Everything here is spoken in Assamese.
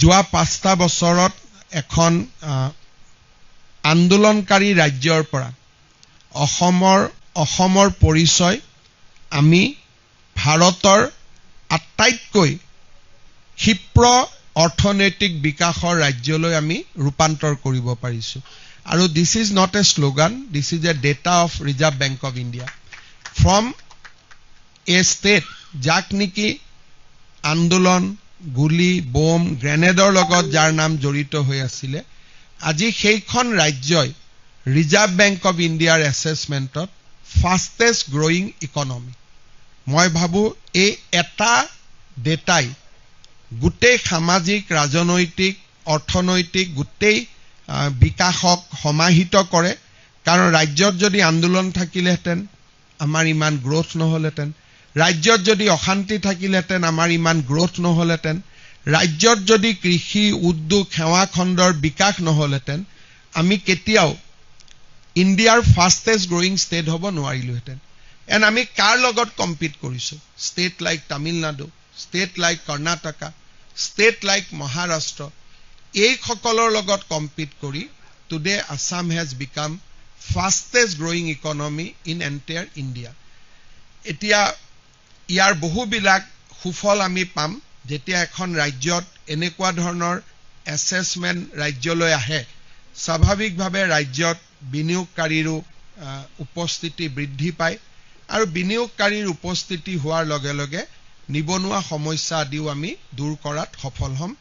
যোৱা 5টা বছৰত এখন আন্দোলনকাৰী ৰাজ্যৰ পৰা অসমৰ পৰিচয় আমি ভাৰতৰ আটাইতকৈ ক্ষিপ্ৰ অৰ্থনৈতিক বিকাশৰ ৰাজ্যলৈ আমি ৰূপান্তৰ কৰিব পাৰিছো আৰু this is not a slogan this is a data of reserve bank of India from a state যাক নেকি আন্দোলন গুলি বোম গ্ৰেনেডৰ লগত যাৰ নাম জড়িত হৈ আছিল আজি সেইখন ৰাজ্যই ৰিজাৰ্ভ বেংক অফ ইণ্ডিয়াৰ এছেছমেণ্টত ফাষ্টেষ্ট গ্ৰোইং ইকনমি মই ভাবো এই এটা ডেটাই গোটেই সামাজিক ৰাজনৈতিক অৰ্থনৈতিক গোটেই বিকাশক সমাহিত কৰে কাৰণ ৰাজ্যত যদি আন্দোলন থাকিলেহেঁতেন আমাৰ ইমান গ্ৰোথ নহলহেঁতেন ৰাজ্যত যদি অশান্তি থাকিলেহেঁতেন আমাৰ ইমান গ্ৰোথ নহলহেঁতেন ৰাজ্যত যদি কৃষি উদ্যোগ সেৱা খণ্ডৰ বিকাশ নহলহেঁতেন আমি কেতিয়াও ইণ্ডিয়াৰ ফাষ্টেষ্ট গ্ৰোইং ষ্টেট হ'ব নোৱাৰিলোহেঁতেন এণ্ড আমি কাৰ লগত কম্পিট কৰিছো state like Tamil Nadu state like Karnataka state like Maharashtra এই সকলৰ লগত কম্পিট কৰি today Assam has become fastest growing economy in entire India এতিয়া ইয়াৰ বহুবিলাক সুফল আমি পাম যেতিয়া এখন ৰাজ্যত এনেকুৱা ধৰণৰ এছেছমেণ্ট ৰাজ্যলৈ আহে স্বাভাৱিকভাৱে ৰাজ্যত বিনিয়োগকাৰীৰো উপস্থিতি বৃদ্ধি পায় আৰু বিনিয়োগকাৰীৰ উপস্থিতি হোৱাৰ লগে লগে নিবনুৱা সমস্যা আদিও আমি দূৰ কৰাত সফল হ'ম